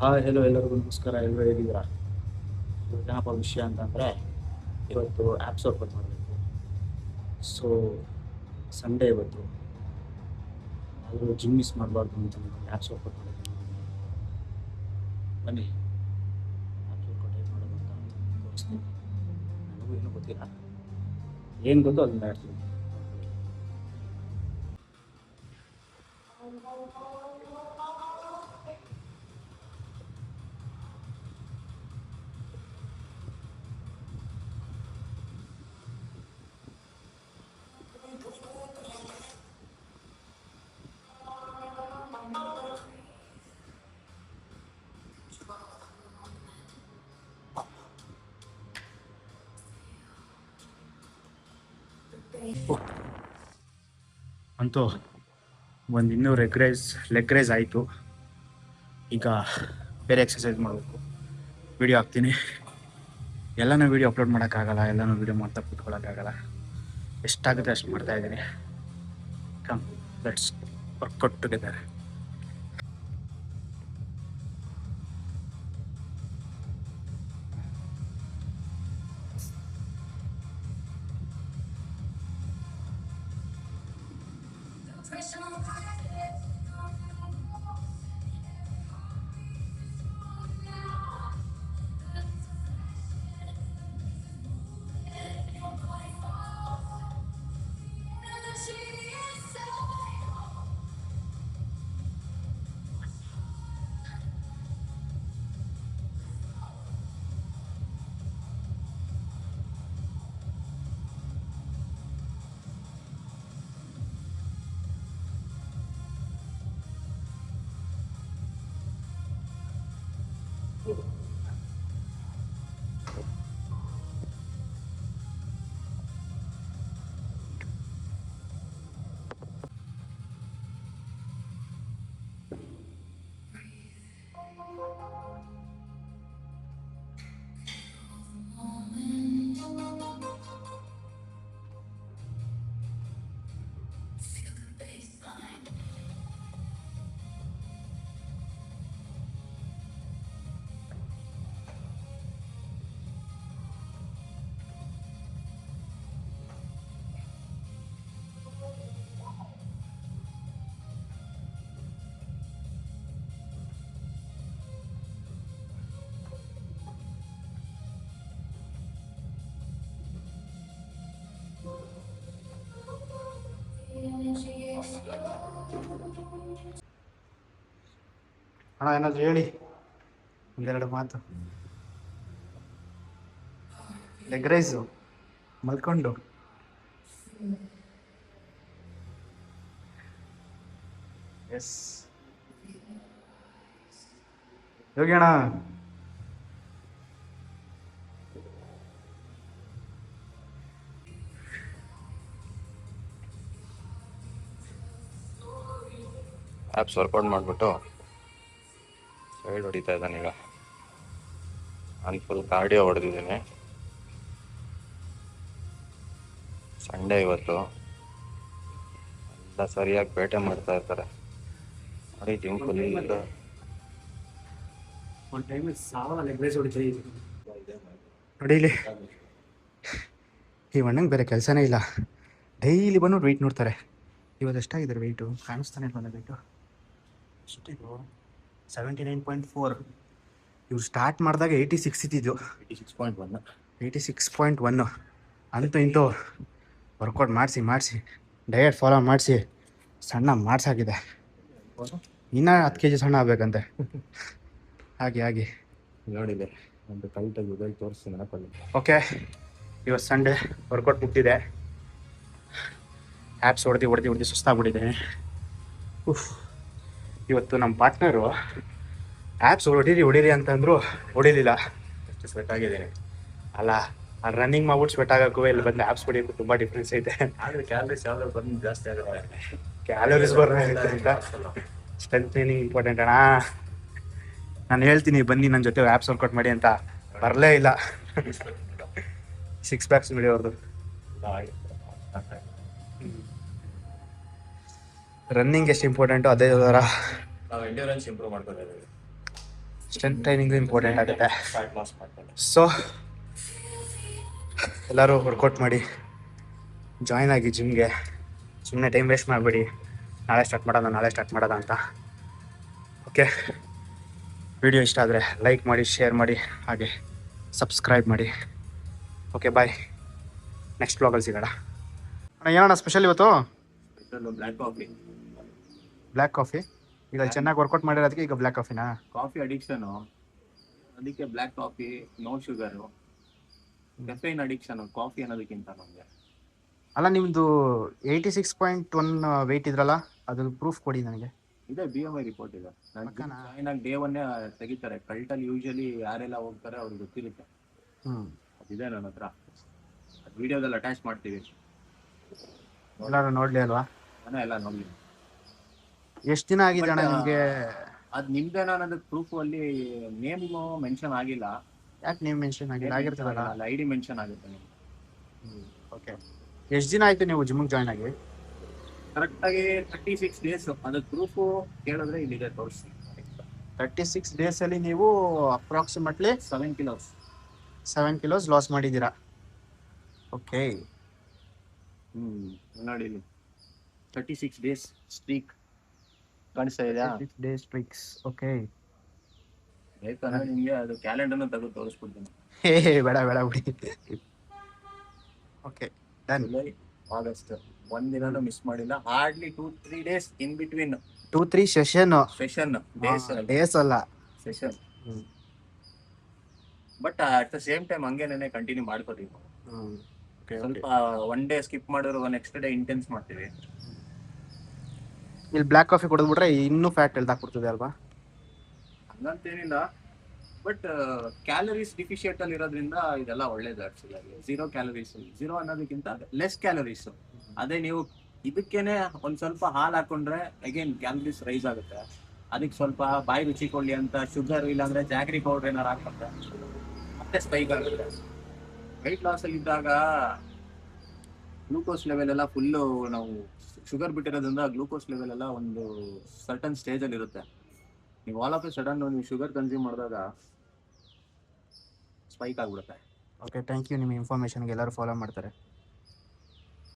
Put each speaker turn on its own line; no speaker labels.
Hello ಎಲ್ಲರಿಗೂ ನಮಸ್ಕಾರ. ಎಲ್ಲರೂ ಹೇಗಿದ್ದೀರಾ? ಇವತ್ತೇನಪ್ಪ ವಿಷಯ ಅಂತಂದರೆ, ಇವತ್ತು ಆ್ಯಪ್ಸ್ ಓಪನ್ ಮಾಡಬೇಕು. ಸೊ ಸಂಡೇ ಇವತ್ತು, ಆದರೂ ಜಿಮ್ ಮಿಸ್ ಮಾಡಬಾರ್ದು ಅಂತ ಆ್ಯಪ್ಸ್ ಓಪನ್ ಮಾಡೋದು. ಬನ್ನಿ, ಆ್ಯಪ್ಸ್ ವರ್ಕೌಟ್ ಹೇಗೆ ಮಾಡೋದು ಅಂತ ತೋರಿಸ್ತೀನಿ. ನನಗೂ ಏನೂ ಗೊತ್ತಿಲ್ಲ, ಏನು ಗೊತ್ತೋ ಅದನ್ನ ಹೇಳ್ತೀನಿ. ಅಂತೂ ಒಂದು 200 ಲೆಗ್ ರೈಸ್ ಆಯಿತು. ಈಗ ಬೇರೆ ಎಕ್ಸಸೈಸ್ ಮಾಡಬೇಕು. ವೀಡಿಯೋ ಹಾಕ್ತೀನಿ. ಎಲ್ಲನೂ ವೀಡಿಯೋ ಅಪ್ಲೋಡ್ ಮಾಡೋಕ್ಕಾಗಲ್ಲ, ಎಲ್ಲನೂ ವೀಡಿಯೋ ಮಾಡ್ತಾ ಕೂತ್ಕೊಳ್ಳೋಕ್ಕಾಗಲ್ಲ. ಎಷ್ಟಾಗುತ್ತೆ ಅಷ್ಟು ಮಾಡ್ತಾಯಿದ್ದೀನಿ. Come, let's workout together. ಅಣ್ಣ ಏನಾದರೂ ಹೇಳಿ, ಒಂದೆರಡು ಮಾತು. ಲೆಗ್ ರೈಸು ಮಲ್ಕೊಂಡು ಎಸ್ ಯೋಗಿ ಅಣ್ಣ.
ಆ್ಯಪ್ಸ್ ವರ್ಕೌಟ್ ಮಾಡಿಬಿಟ್ಟು ಸೈಡ್ ಹೊಡಿತಾ ಇದ್ದಾನೆ. ಈಗ ನಾನು ಫುಲ್ ಕಾರ್ಡಿಯೋ ಹೊಡೆದಿದ್ದೀನಿ. ಸಂಡೇ ಇವತ್ತು ಎಲ್ಲ ಸರಿಯಾಗಿ ಬೇಟೆ ಮಾಡ್ತಾ ಇರ್ತಾರೆ ನೋಡಿ. ಜಿಮ್ ಫುಲ್
ಒಂದು ಟೈಮಲ್ಲಿ ಸಾವ ಲೆಗ್ ರೈಸ್ ಹೊಡಿತಾ ಇದ್ದೀನಿ ನೋಡಿ. ಇಲ್ಲಿ ಈ ಅಣ್ಣಂಗೆ ಬೇರೆ ಕೆಲಸನೇ ಇಲ್ಲ, ಡೈಲಿ ಬಂದು ವೆಯ್ಟ್ ನೋಡ್ತಾರೆ. ಇವತ್ತು ಎಷ್ಟಾಗಿದ್ದಾರೆ ವೆಯ್ಟು? ಕಾಣಿಸ್ತಾನೆ ಇಲ್ಲ ವೆಯ್ಟು. ಎಷ್ಟಿದು? 79.4. ಇವ್ರು ಸ್ಟಾರ್ಟ್ ಮಾಡಿದಾಗ 86 ಇದ್ದಿದ್ದು. 86.1. ಅಂತೂ ಇಂತೂ ವರ್ಕೌಟ್ ಮಾಡಿಸಿ ಡಯಟ್ ಫಾಲೋ ಮಾಡಿಸಿ ಸಣ್ಣ ಮಾಡಿಸಾಗಿದೆ. ಇನ್ನೂ 10 kg ಸಣ್ಣ ಆಗಬೇಕಂತೆ. ಹಾಗೆ
ನೋಡಿದೆ ಒಂದು ಕೈಟಾಗಿ ಉದಯ್ ತೋರಿಸ್ತೀನಿ ಹಾಕೊಳ್ಳಿ.
ಓಕೆ, ಇವತ್ತು ಸಂಡೇ ವರ್ಕೌಟ್ ಮುಟ್ಟಿದೆ. ಆ್ಯಪ್ಸ್ ಹೊಡೆದು ಸುಸ್ತಾಗ್ಬಿಟ್ಟಿದೆ. ಇವತ್ತು ನಮ್ಮ ಪಾರ್ಟ್ನರು ಆ್ಯಪ್ಸ್ ಹೊಡೀರಿ ಅಂತಂದ್ರು, ಹೊಡಿಲಿಲ್ಲ.
ಎಷ್ಟು ಸ್ವೆಟ್ ಆಗಿದ್ದೀನಿ
ಅಲ್ಲ, ರನ್ನಿಂಗ್ ಮಾಡ್ಬಿಟ್ಟು ಸ್ವೆಟ್ ಆಗೋಕ್ಕೂ ಇಲ್ಲಿ ಬಂದು ಆ್ಯಪ್ಸ್ ಹೊಡಿಯೋಕ್ಕೂ ತುಂಬ ಡಿಫ್ರೆನ್ಸ್ ಐತೆ.
ಆದರೆ ಕ್ಯಾಲರೀಸ್ ಯಾವ್ದು ಬಂದು ಜಾಸ್ತಿ ಆಗುತ್ತೆ.
ಕ್ಯಾಲೋರೀಸ್ ಬರೋಂಗಿರುತ್ತೆ ಅಂತ. ಸ್ಟ್ರೆಂತ್ ಟ್ರೈನಿಂಗ್ ಇಂಪಾರ್ಟೆಂಟ್ ಅಣ್ಣ. ನಾನು ಹೇಳ್ತೀನಿ ಬನ್ನಿ ನನ್ನ ಜೊತೆ ಆ್ಯಪ್ಸ್ ವರ್ಕೌಟ್ ಮಾಡಿ ಅಂತ, ಬರಲೇ ಇಲ್ಲ. 6 ಪ್ಯಾಕ್ಸ್ ವಿಡಿಯೋ ಅವ್ರದ್ದು. ರನ್ನಿಂಗ್ ಎಷ್ಟು ಇಂಪಾರ್ಟೆಂಟು ಅದೇ ಥರ
ನಾವು ಎಂಡ್ಯೂರೆನ್ಸ್ ಇಂಪ್ರೂವ್ ಮಾಡ್ಕೋತಾ ಇದ್ದೀವಿ.
ಸ್ಟ್ರೆಂತ್ ಟ್ರೈನಿಂಗು ಇಂಪಾರ್ಟೆಂಟ್ ಆಗುತ್ತೆ.
ಫ್ಯಾಟ್ ಲಾಸ್ ಮಾಡ್ತಾರೆ.
ಸೊ ಎಲ್ಲರೂ ವರ್ಕೌಟ್ ಮಾಡಿ ಜಾಯ್ನ್ ಆಗಿ ಜಿಮ್ಗೆ. ಸುಮ್ಮನೆ ಟೈಮ್ ವೇಸ್ಟ್ ಮಾಡಬೇಡಿ, ನಾಳೆ ಸ್ಟಾರ್ಟ್ ಮಾಡೋದ ಅಂತ. ಓಕೆ, ವಿಡಿಯೋ ಇಷ್ಟ ಆದರೆ ಲೈಕ್ ಮಾಡಿ, ಶೇರ್ ಮಾಡಿ, ಹಾಗೆ ಸಬ್ಸ್ಕ್ರೈಬ್ ಮಾಡಿ. ಓಕೆ, ಬಾಯ್. ನೆಕ್ಸ್ಟ್ ಬ್ಲಾಗಲ್ಲಿ ಸಿಗೋಣ. ಅಣ್ಣ ಏನಣ್ಣ ಸ್ಪೆಷಲ್ ಇವತ್ತು?
Black coffee.
Black coffee. ಈಗ ಚೆನ್ನಾಗಿ ವರ್ಕೌಟ್ ಮಾಡಿರೋದಕ್ಕೆ ಈಗ ಬ್ಲ್ಯಾಕ್ ಕಾಫಿನಾ?
ಕಾಫಿ ಅಡಿಕ್ಷನು, ಅದಕ್ಕೆ black coffee, no sugar. Caffeine addiction coffee ಅನ್ನೋದಕ್ಕಿಂತ ನಮಗೆ.
ಅಲ್ಲ, ನಿಮ್ಮದು 86.1 ವೆಯ್ಟ್ ಇದ್ರಲ್ಲ, ಅದು ಪ್ರೂಫ್ ಕೊಡಿ ನನಗೆ.
ಇದೆ BMI ರಿಪೋರ್ಟ್ ಇದೆ.
ಪಕ್ಕನಾ?
ಜಾಯ್ನ್ ಆಗಿ ಡೇ ಒನ್ನೇ ತೆಗಿತಾರೆ. ಕಲ್ಟಲ್ಲಿ ಯೂಶಲಿ ಯಾರೆಲ್ಲ ಹೋಗ್ತಾರೆ ಅವ್ರಿಗೆ ಗೊತ್ತಿರುತ್ತೆ. ಅದಿದೆ ನನ್ನ ಹತ್ರ, ಅದು ವಿಡಿಯೋದಲ್ಲಿ ಅಟ್ಯಾಚ್ ಮಾಡ್ತೀವಿ.
ಎಲ್ಲರೂ ನೋಡಲಿ ಅಲ್ವಾ?
ನಾನೇ ಎಲ್ಲ ನೋಡಿ.
ಎಷ್ಟು ದಿನ ಆಗಿದೆ ಅಣ್ಣ ನಿಮಗೆ?
ಅದು ನಿಮ್ದೇನ ಅನ್ನೋದಕ್ಕೆ ಪ್ರೂಫ್ ಅಲ್ಲಿ ನೇಮ್ ಮೆನ್ಷನ್ ಆಗಿಲ್ಲ.
ಯಾಕೆ ನೇಮ್ ಮೆನ್ಷನ್ ಆಗಿಲ್ಲ? ಆಗಿರ್ತದಲ್ಲ.
ID ಮೆನ್ಷನ್ ಆಗುತ್ತೆ ನಿಮ್ಗೆ.
ಓಕೆ, ಎಷ್ಟು ದಿನ ಆಯಿತು ನೀವು ಜಿಮ್ಗೆ ಜಾಯ್ನ್ ಆಗಿ?
ಕರೆಕ್ಟಾಗಿ 36 ಡೇಸ್. ಅದಕ್ಕೆ ಪ್ರೂಫು ಕೇಳಿದ್ರೆ ಇಲ್ಲಿದೆ, ತೋರಿಸಿ.
36 ಡೇಸಲ್ಲಿ ನೀವು ಅಪ್ರಾಕ್ಸಿಮೇಟ್ಲಿ
7 kilos.
7 kilos ಲಾಸ್ ಮಾಡಿದ್ದೀರಾ. ಓಕೆ,
ನೋಡಿ ಇಲ್ಲಿ 36 ಡೇಸ್ ಸ್ಟ್ರೀಕ್ ಕಾಣಿಸ್ತಾ ಇದೆಯಾ?
36 ಡೇಸ್ ಟ್ರಿಕ್ಸ್. ಓಕೆ,
ಬೇಕಂದ್ರೆ ನಿಮಗೆ ಅದು ಕ್ಯಾಲೆಂಡರ್ನ ತೆಗೆದು ತೋರಿಸ್ಬಿಡ್ತೀನಿ.
ಬೇಡ ಬಿಡಿ. Okay, done.
ಜುಲೈ, ಆಗಸ್ಟ್ ಒಂದಿನೂ ಮಿಸ್ ಮಾಡಿಲ್ಲ. Hardly 2-3 days in between.
2-3 session days ಅಲ್ಲ,
session. But at the same time ಹಂಗೇನೆ ಕಂಟಿನ್ಯೂ ಮಾಡ್ಕೋತೀವಿ. ಸ್ವಲ್ಪ ಒನ್ ಡೇ ಸ್ಕಿಪ್ ಮಾಡಿದ್ರು ನೆಕ್ಸ್ಟ್ ಡೇ ಇಂಟೆನ್ಸ್ ಮಾಡ್ತೀವಿ.
ಇಲ್ಲಿ ಬ್ಲ್ಯಾಕ್ ಕಾಫಿ ಕುಡಿದ್ಬಿಟ್ರೆ ಇನ್ನೂ ಫ್ಯಾಟ್ ಇಳ್ದಾಕ್ಬಿಡ್ತದೆ ಅಲ್ವಾ?
ಹಂಗಂತೇನಿಲ್ಲ, ಬಟ್ ಕ್ಯಾಲರೀಸ್ ಡಿಫಿಷಿಯೇಟ್ ಅಲ್ಲಿ ಇರೋದ್ರಿಂದ ಇದೆಲ್ಲ ಒಳ್ಳೇದು. ಆಕ್ಚುಲಿ 0 ಕ್ಯಾಲರೀಸ್, 0 ಅನ್ನೋದಕ್ಕಿಂತ ಲೆಸ್ ಕ್ಯಾಲರೀಸ್. ಅದೇ ನೀವು ಇದಕ್ಕೇನೆ ಒಂದ್ ಸ್ವಲ್ಪ ಹಾಲು ಹಾಕೊಂಡ್ರೆ ಅಗೇನ್ ಕ್ಯಾಲರೀಸ್ ರೈಸ್ ಆಗುತ್ತೆ. ಅದಕ್ಕೆ ಸ್ವಲ್ಪ ಬಾಯಿ ರುಚಿ ಕೊಡ್ಲಿ ಅಂತ ಶುಗರ್ ಇಲ್ಲಾಂದ್ರೆ ಜಾಗ್ರಿ ಪೌಡರ್ ಏನಾರು ಹಾಕೊಂಡ್ರೆ ಮತ್ತೆ ಸ್ಪೈಕ್ ಆಗುತ್ತೆ. ವೆಯ್ಟ್ ಲಾಸ್ ಅಲ್ಲಿ ಇದ್ದಾಗ ಗ್ಲೂಕೋಸ್ ಲೆವೆಲ್ ಎಲ್ಲ ಫುಲ್ಲು, ನಾವು ಶುಗರ್ ಬಿಟ್ಟಿರೋದ್ರಿಂದ ಗ್ಲೂಕೋಸ್ ಲೆವೆಲ್ ಎಲ್ಲ ಒಂದು ಸರ್ಟನ್ ಸ್ಟೇಜ್ ಅಲ್ಲಿ ಇರುತ್ತೆ. ನೀವು ಆಲ್ ಆಫ್ ಎ ಸಡನ್ ನೀವು ಶುಗರ್ ಕನ್ಸ್ಯೂಮ್ ಮಾಡಿದಾಗ ಸ್ಪೈಕ್ ಆಗ್ಬಿಡುತ್ತೆ.
Okay, thank you. ನಿಮ್ಮ ಇನ್ಫಾರ್ಮೇಷನ್ಗೆ ಎಲ್ಲರೂ ಫಾಲೋ ಮಾಡ್ತಾರೆ.